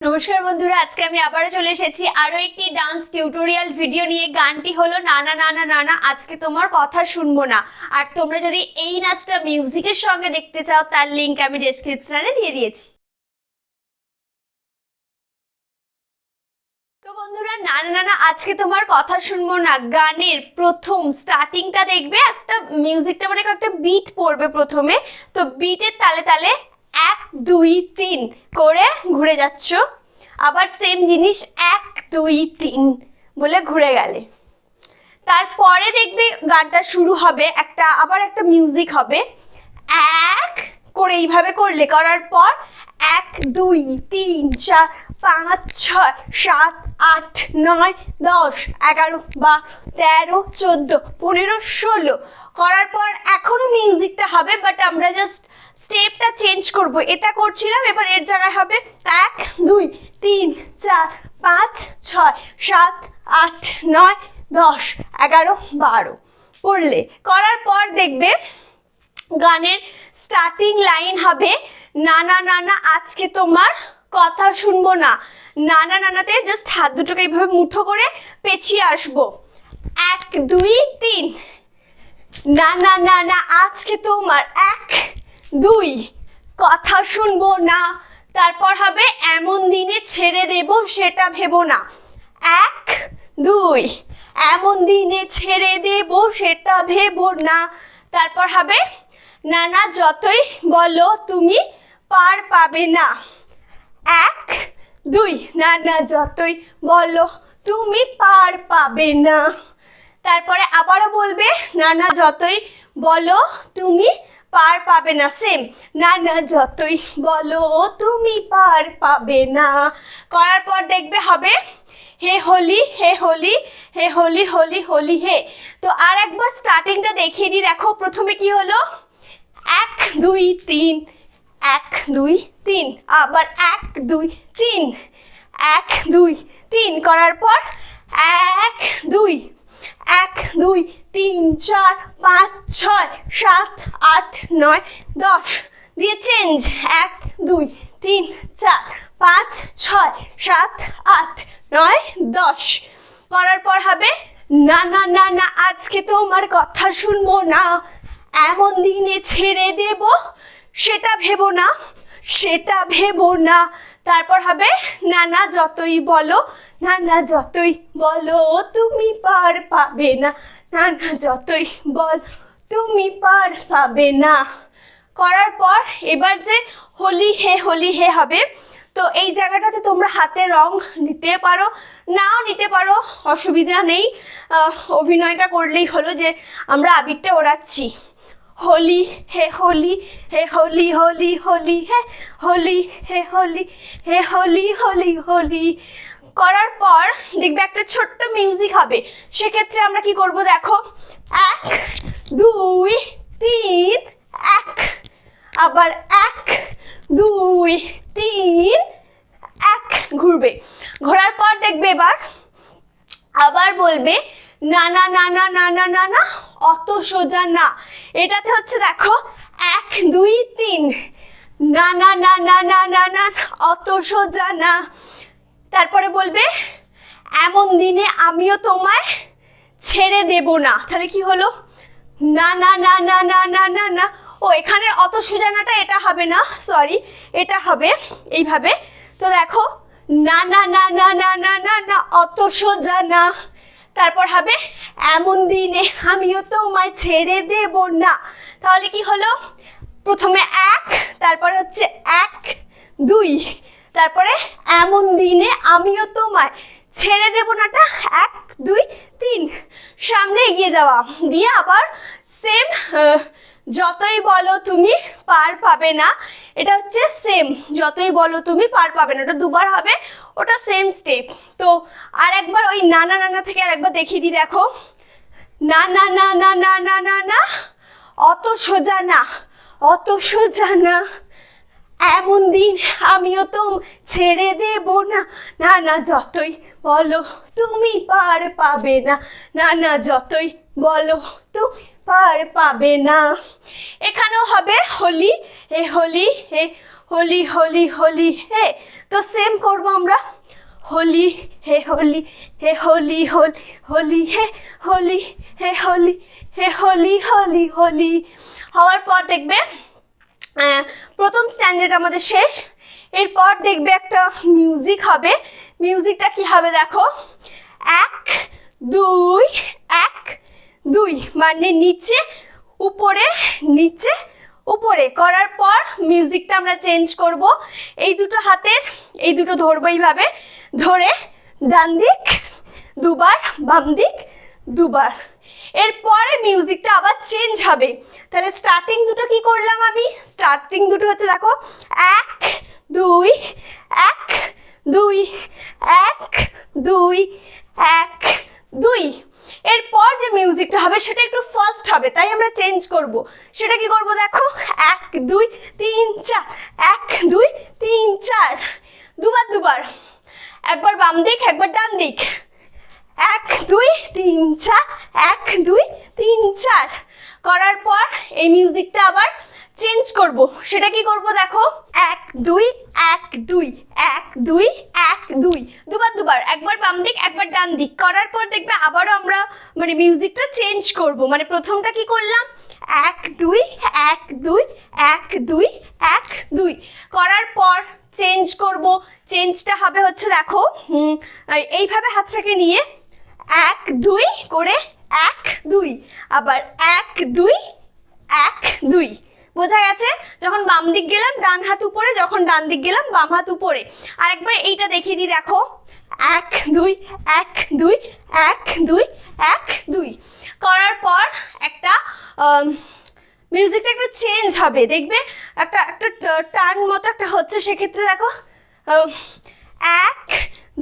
নমস্কার বন্ধুরা, আজকে আমি আবারও চলে এসেছি আরো একটি ডান্স টিউটোরিয়াল ভিডিও নিয়ে। গানটি হলো নানা নানা নানা আজকে তোমার কথা শুনবো না। আর তোমরা যদি এই নাচটা মিউজিকের সঙ্গে দেখতে চাও তার লিংক আমি ডেসক্রিপশনে দিয়ে দিয়েছি। তো বন্ধুরা, নানা নানা আজকে তোমার কথা শুনবো না গানের প্রথম স্টার্টিংটা দেখবে, একটা মিউজিকটা মানে একটা বিট পড়বে প্রথমে। তো বিটের তালে তালে 1 2 3 করে ঘুরে যাচ্ছ, আবার সেম জিনিস 1 2 3 বলে ঘুরে গেলে। তারপরে দেখবে গানটা শুরু হবে, আবার একটা মিউজিক হবে, 1 করে এইভাবে করলে, করার পর 1 2 3 4 5 6 7 8 9 10 11 12 13 14 15 16 করার পর এখনো মিউজিকটা হবে, বাট আমরা জাস্ট স্টেপটা চেঞ্জ করব। এটা করছিলাম, এবার এর জায়গায় হবে 1 2 3 4 5 6 7 8 9 10 11 12 করলে। করার পর দেখবে গানের স্টার্টিং লাইন হবে নানা নানা আজকে তোমার কথা শুনবো না। নানা নানাতে জাস্ট হাত দুটোকে এইভাবে মুঠো করে পেঁচিয়ে আসবো, 1 2 3 নানা নানা আজকে তোমার 1 2 কথা শুনবো না। তারপর হবে এমন দিনে ছেড়ে দেব সেটা ভেবো না, 1 2 এমন দিনে ছেড়ে দেব সেটা ভেবো না। তারপর হবে নানা যতই বলো তুমি পার পাবে না, 1 2 নানা যতই বলো তুমি পার পাবে না। তারপরে আবারও বলবে নানা যতই বলো তুমি পার পাবে না, সেম নানা যতই বলো তুমি পার পাবে না। করার পর দেখবে হবে হে হোলি হে হোলি হে হোলি হোলি হোলি হে। তো আর একবার স্টার্টিংটা দেখিয়ে দিই, দেখো প্রথমে কি হলো 1 2 3 1 2 3, আবার 1 2 3 1 2 3 করার পর 1 2 1 2 3 4 5 6 7 8 9 10 দিয়ে চেঞ্জ 1 2 3 4 5 6 7 8 9 10 করার পর হবে নানা নানা আজকে তোমার কথা শুনবো না, এমন দিনে ছেড়ে দেব সেটা ভেবো না সেটা ভেবো না। তারপর হবে নানা যতই বলো নানা যতই বলো তুমি পার পাবে না, নানা যতই বল তুমি পার পাবে না। করার পর এবার যে হোলি হে হবে, তো এই জায়গাটাতে তোমরা হাতে রং নিতে পারো নাও নিতে পারো, অসুবিধা নেই। অভিনয়টা করলেই হলো যে আমরা আবিরটা ওড়াচ্ছি। হোলি হে হোলি হে হোলি হোলি হোলি হে হোলি হে হোলি হে হোলি হোলি হোলি। করার পর দেখবে একটা ছোট্ট মিউজিক হবে, সেক্ষেত্রে আমরা কি করব দেখো 1 2 3 1, আবার 1 2 3 1 ঘুরবে। ঘোরার পর দেখবে এবার আবার বলবে নানা নানা নানা নানা অত সোজা না। এটাতে হচ্ছে দেখো 1 2 3 নানা নানা নানা না অত সোজা না। তারপরে বলবে এমন দিনে আমিও তোমায় ছেড়ে দেব না। তাহলে কি হলো না না না না না না না না। ও এখানে অত সোজা নাটা এটা হবে না, সরি, এটা হবে এইভাবে। তো দেখো না না না না না না না না অত সোজা না। তারপর হবে এমন দিনে আমিও তোমায় ছেড়ে দেব না। তাহলে কি হলো প্রথমে 1, তারপরে হচ্ছে 1 2, তারপরে এমন দিনে আমিও তোমায় ছেড়ে দেব নাটা 1 2 3 সামনে এগিয়ে যাওয়া দিয়ে আবার সেম যতই বলো তুমি পার পাবে না, এটা হচ্ছে সেম যতই বলো তুমি পার পাবে না, ওটা দুবার হবে, ওটা সেম স্টেপ। তো আর একবার ওই নানা নানা থেকে আর একবার দেখিয়ে দিই, দেখো না না না না না না না না অত সোজা না অত সোজা না, এমন দিন আমিও তো ছেড়ে দেব না, না না যতই বলো তুমি পার পাবে না, না না যতই বলো তুমি পার পাবে না। এখানেও হবে হোলি হে হোলি হে হোলি হোলি হোলি হে। তো সেম করব আমরা, হোলি হে হোলি হে হোলি হোলি হোলি হে হোলি হে হোলি হে হোলি হোলি হোলি। হওয়ার পর দেখবে প্রথম স্ট্যান্ডার্ড আমাদের শেষ। এরপর দেখবে একটা মিউজিক হবে। মিউজিকটা কি হবে দেখো, 1 2 1 2, মানে নিচে উপরে নিচে উপরে করার পর মিউজিকটা আমরা চেঞ্জ করব। এই দুটো হাতের এই দুটো ধরবো এইভাবে, ধরে ডান দিক দুবার, বাম দিক দুবার। এরপরে মিউজিকটা আবার চেঞ্জ হবে। তাহলে স্টার্টিং দুটো কি করলাম আমি, স্টার্টিং দুটো হচ্ছে দেখো 1 2 1 2 1 2 1 2। এরপর যে মিউজিকটা হবে সেটা একটু ফাস্ট হবে, তাই আমরা চেঞ্জ করব। সেটা কি করব দেখো, 1 2 3 4 1 2 3 4, দুবার দুবার, একবার বাম দিক একবার ডান দিক, 1 2 3 4 1 2 3 4 করার পর এই মিউজিকটা আবার চেঞ্জ করব। সেটা কি করব দেখো, 1 2 1 2 1 2 1 2, দুবার দুবার, একবার বাম দিক একবার ডান দিক করার পর দেখবে আবারও আমরা মানে মিউজিকটা চেঞ্জ করব। মানে প্রথমটা কি করলাম, 1 2 1 2 1 2 1 2 করার পর চেঞ্জ করব। চেঞ্জটা হবে হচ্ছে দেখো এইভাবে হাতটাকে নিয়ে 1 2 করে 1 2, আবার 1 2 1 2। বোঝা গেছে? যখন বাম দিক গেলাম ডান হাত উপরে, যখন ডান দিক গেলাম বাম হাত উপরে। আর একবার এইটা দেখিয়ে দিই দেখো, 1 2 1 2 1 2 1 2 করার পর একটা মিউজিকটা একটু চেঞ্জ হবে। দেখবে একটা একটা টার্ন মতো একটা হচ্ছে, সেক্ষেত্রে দেখো 1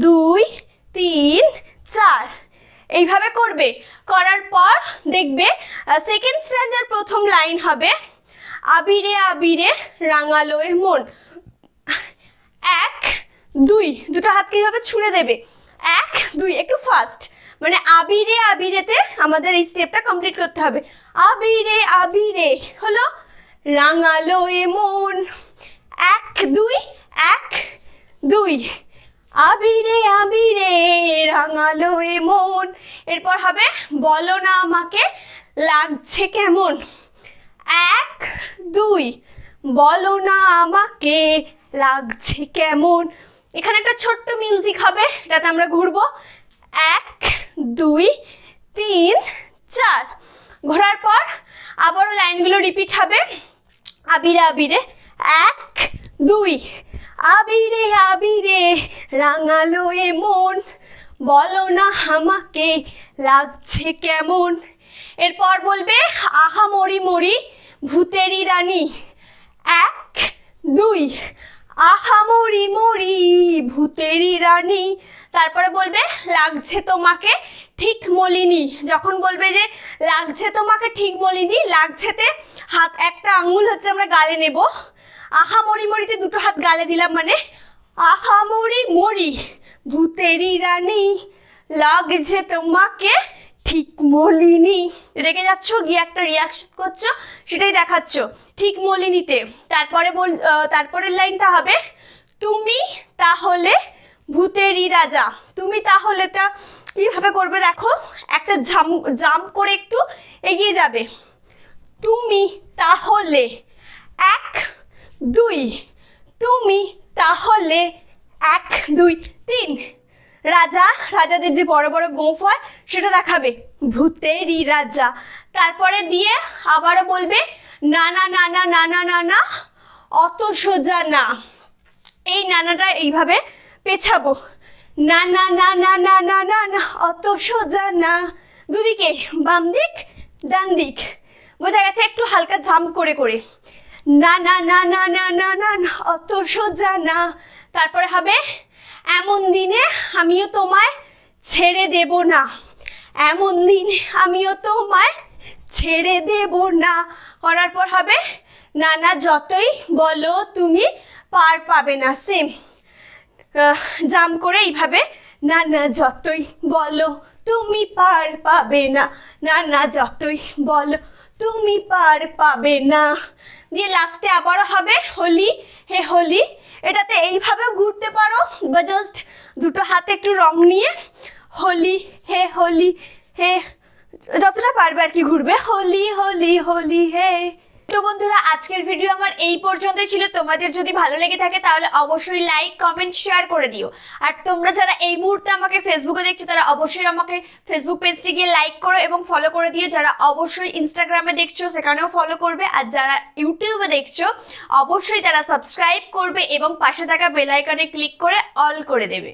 2 3 4 এইভাবে করবে। করার পর দেখবে সেকেন্ড স্ট্যান্ডার প্রথম লাইন হবে, আবিরে আবিরে রাঙালো এ মন। 1 2, দুটো হাতকে এইভাবে ছুঁড়ে দেবে, 1 2, একটু ফাস্ট, মানে আবিরে আবিরেতে আমাদের এই স্টেপটা কমপ্লিট করতে হবে। আবিরে আবিরে হলো রাঙালো এ মন, 1 2 1 2, আবিরে আবিরে রাঙালো এ মন। এরপর হবে বলো না আমাকে লাগছে কেমন, 1 2, বলো না আমাকে লাগছে কেমন। এখানে একটা ছোট্ট মিউজিক হবে, যাতে আমরা ঘুরবো, 1 2 3 4 ঘোরার পর আবারও লাইনগুলো রিপিট হবে, আবিরে আবিরে 1 2, আবিরে আবিরে রাঙালো এ মন, বলো না আমাকে লাগছে কেমন। এরপর বলবে আহা মরি মরি ভূতেরি রানী, 1 2, আহা মরি মরি ভূতেরি রানী। তারপরে বলবে লাগছে তোমাকে ঠিক মলিনী। যখন বলবে যে লাগছে তোমাকে ঠিক মলিনী, লাগছেতে হাত একটা আঙ্গুল হচ্ছে আমরা গালে নেব, আহা মরি মরিতে দুটো হাত গালে দিলাম, মানে আহা মরি মরি ভূতেরি রানী লাগছে তোমাকে ঠিক মলিনী। রেগে যাচ্ছ, গিয়ে একটা রিয়াকশন করছো, সেটাই দেখাচ্ছ ঠিক মলিনীতে। তারপরের লাইনটা হবে তুমি তাহলে ভূতেরই রাজা। তুমি তাহলেটা কিভাবে করবে দেখো, একটা জাম্প করে একটু এগিয়ে যাবে, তুমি তাহলে 1 2, তুমি তাহলে 1 2 3, রাজা, রাজাদের যে বড় বড় গোঁফ হয় সেটা দেখাবে, ভূতেরই রাজা। তারপরে দিয়ে আবারও বলবে না না না না না না না না অত সোজা না। এই নানাটা এইভাবে পেছাবো, না না না না না না না না অত সোজা না। দুদিকে বাম দিক ডান দিক, বোঝা গেছে? একটু হালকা জাম্প করে করে, না না না না না না না না অত সোজা না। তারপরে হবে এমন দিনে আমিও তোমায় ছেড়ে দেব না, এমন দিনে আমিও তোমায় ছেড়ে দেব না। করার পর হবে না না যতই বলো তুমি পার পাবে না। সেম জাম্প করে এইভাবে, না না যতই বলো তুমি পার পাবে না, না না যতই বলো তুমি পার পাবে না। দিয়ে লাস্টে আবারও হবে হোলি হে হোলি। এটাতে এইভাবেও ঘুরতে পারো বা জাস্ট দুটো হাতে একটু রং নিয়ে হোলি হে যতটা পারবে আর কি ঘুরবে, হোলি হোলি হোলি হে। তো বন্ধুরা আজকের ভিডিও আমার এই পর্যন্তই ছিল। তোমাদের যদি ভালো লেগে থাকে তাহলে অবশ্যই লাইক কমেন্ট শেয়ার করে দিও। আর তোমরা যারা এই মুহূর্তে আমাকে ফেসবুকে দেখছো তারা অবশ্যই আমাকে ফেসবুক পেজটি গিয়ে লাইক করো এবং ফলো করে দিও। যারা অবশ্যই ইনস্টাগ্রামে দেখছো সেখানেও ফলো করবে, আর যারা ইউটিউবে দেখছো অবশ্যই তারা সাবস্ক্রাইব করবে এবং পাশে থাকা বেল আইকনে ক্লিক করে অল করে দেবে।